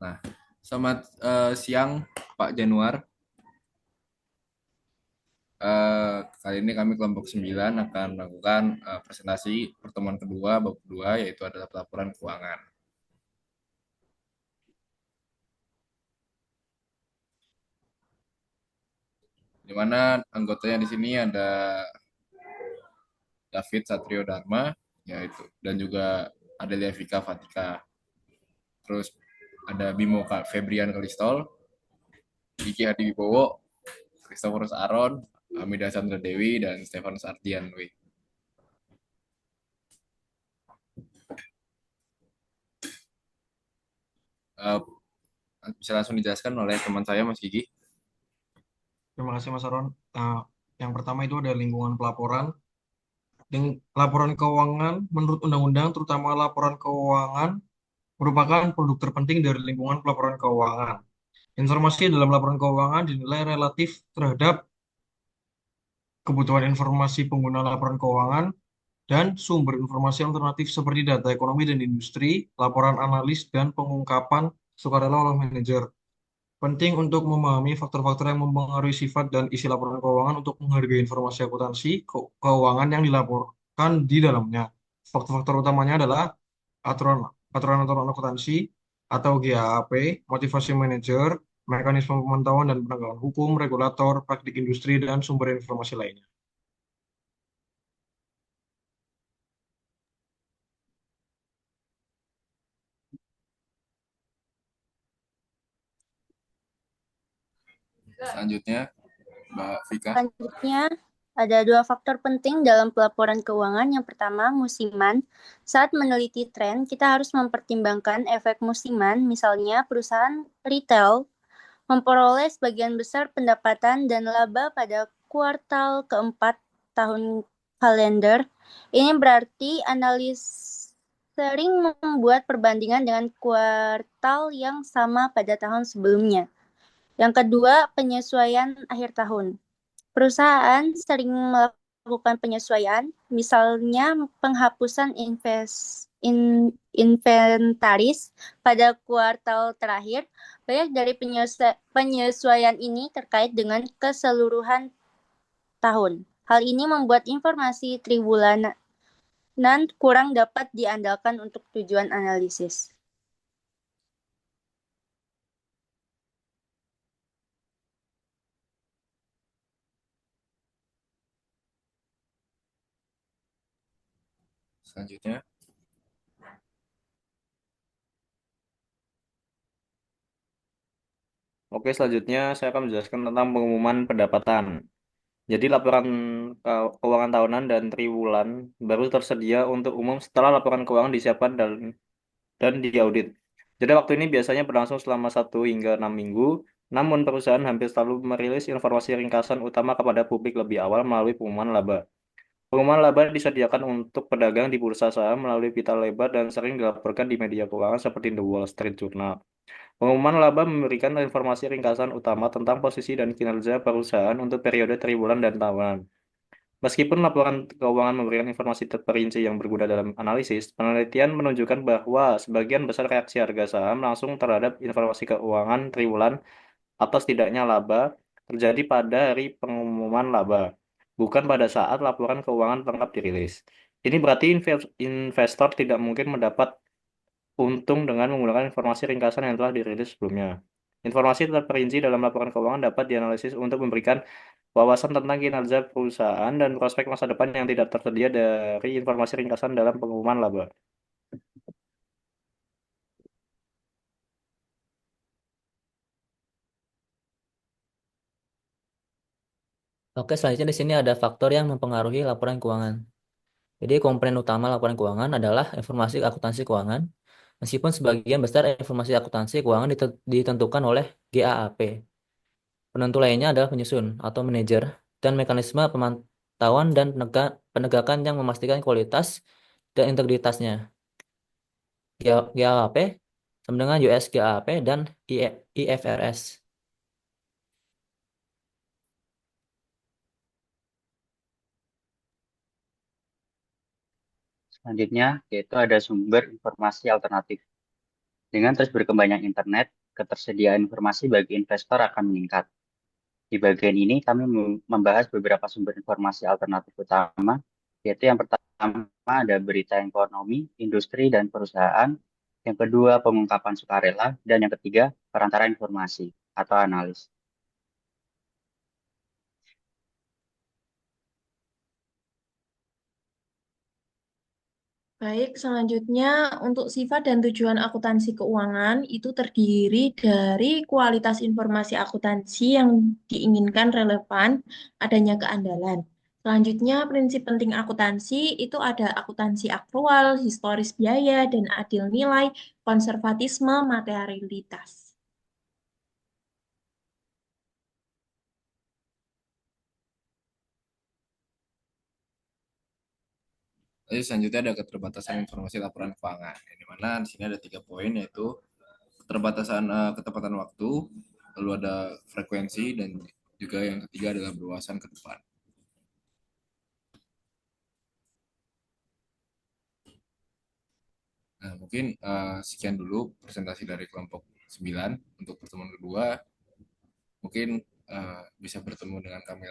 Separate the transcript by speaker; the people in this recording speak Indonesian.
Speaker 1: Nah, selamat siang Pak Januar. Kali ini kami kelompok 9 akan melakukan presentasi pertemuan kedua, bab kedua, yaitu adalah pelaporan keuangan. Di mana anggotanya di sini ada David Satrio Dharma, yaitu dan juga Adelia Vika Fatika. Terus ada Bimo Febrian Kalistol, Diki Hadi Wibowo, Christophorus Aaron, Hamida Sandra Dewi, dan Stefanus Ardian. Uh, bisa langsung dijelaskan oleh teman saya, Mas Gigi.
Speaker 2: Terima kasih Mas Aron. Yang pertama itu ada lingkungan pelaporan. Laporan keuangan menurut undang-undang, terutama laporan keuangan, merupakan produk terpenting dari lingkungan pelaporan keuangan. Informasi dalam laporan keuangan dinilai relatif terhadap kebutuhan informasi pengguna laporan keuangan dan sumber informasi alternatif seperti data ekonomi dan industri, laporan analis, dan pengungkapan sukarela oleh manajer. Penting untuk memahami faktor-faktor yang mempengaruhi sifat dan isi laporan keuangan untuk menghargai informasi akuntansi keuangan yang dilaporkan di dalamnya. Faktor-faktor utamanya adalah aturan aturan-aturan akuntansi atau GAAP, motivasi manajer, mekanisme pemantauan dan penegakan hukum, regulator, praktik industri, dan sumber informasi lainnya.
Speaker 1: Selanjutnya, Mbak Vika.
Speaker 3: Selanjutnya, ada dua faktor penting dalam pelaporan keuangan. Yang pertama, musiman. Saat meneliti tren, kita harus mempertimbangkan efek musiman, misalnya perusahaan retail memperoleh sebagian besar pendapatan dan laba pada kuartal keempat tahun kalender. Ini berarti analis sering membuat perbandingan dengan kuartal yang sama pada tahun sebelumnya. Yang kedua, penyesuaian akhir tahun. Perusahaan sering melakukan penyesuaian, misalnya penghapusan inventaris pada kuartal terakhir. Banyak dari penyesuaian ini terkait dengan keseluruhan tahun. Hal ini membuat informasi triwulan kurang dapat diandalkan untuk tujuan analisis.
Speaker 1: Selanjutnya,
Speaker 4: Oke, selanjutnya saya akan menjelaskan tentang pengumuman pendapatan. Jadi laporan keuangan tahunan dan triwulan baru tersedia untuk umum setelah laporan keuangan disiapkan dan diaudit. Jadi waktu ini biasanya berlangsung selama 1 hingga 6 minggu, namun perusahaan hampir selalu merilis informasi ringkasan utama kepada publik lebih awal melalui pengumuman laba. Pengumuman laba disediakan untuk pedagang di bursa saham melalui pita lebar dan sering dilaporkan di media keuangan seperti The Wall Street Journal. Pengumuman laba memberikan informasi ringkasan utama tentang posisi dan kinerja perusahaan untuk periode triwulan dan tahunan. Meskipun laporan keuangan memberikan informasi terperinci yang berguna dalam analisis, penelitian menunjukkan bahwa sebagian besar reaksi harga saham langsung terhadap informasi keuangan triwulan atau setidaknya laba terjadi pada hari pengumuman laba, bukan pada saat laporan keuangan lengkap dirilis. Ini berarti investor tidak mungkin mendapat untung dengan menggunakan informasi ringkasan yang telah dirilis sebelumnya. Informasi terperinci dalam laporan keuangan dapat dianalisis untuk memberikan wawasan tentang kinerja perusahaan dan prospek masa depan yang tidak tersedia dari informasi ringkasan dalam pengumuman laba.
Speaker 5: Oke, selanjutnya di sini ada faktor yang mempengaruhi laporan keuangan. Jadi komponen utama laporan keuangan adalah informasi akuntansi keuangan. Meskipun sebagian besar informasi akuntansi keuangan ditentukan oleh GAAP. Penentu lainnya adalah penyusun atau manajer dan mekanisme pemantauan dan penegakan yang memastikan kualitas dan integritasnya. GAAP sama dengan US GAAP dan IFRS.
Speaker 6: Selanjutnya, yaitu ada sumber informasi alternatif. Dengan terus berkembangnya internet, ketersediaan informasi bagi investor akan meningkat. Di bagian ini kami membahas beberapa sumber informasi alternatif utama, yaitu yang pertama ada berita ekonomi, industri, dan perusahaan. Yang kedua, pengungkapan sukarela. Dan yang ketiga, perantara informasi atau analis.
Speaker 7: Baik, selanjutnya untuk sifat dan tujuan akuntansi keuangan itu terdiri dari kualitas informasi akuntansi yang diinginkan relevan, adanya keandalan. Selanjutnya, prinsip penting akuntansi itu ada akuntansi aktual, historis biaya, dan adil nilai, konservatisme, materialitas.
Speaker 1: Lalu selanjutnya ada keterbatasan informasi laporan keuangan. Di mana di sini ada 3 poin, yaitu keterbatasan ketepatan waktu, lalu ada frekuensi, dan juga yang ketiga adalah berwawasan ke depan. Nah, mungkin sekian dulu presentasi dari kelompok 9 untuk pertemuan kedua. Mungkin bisa bertemu dengan kami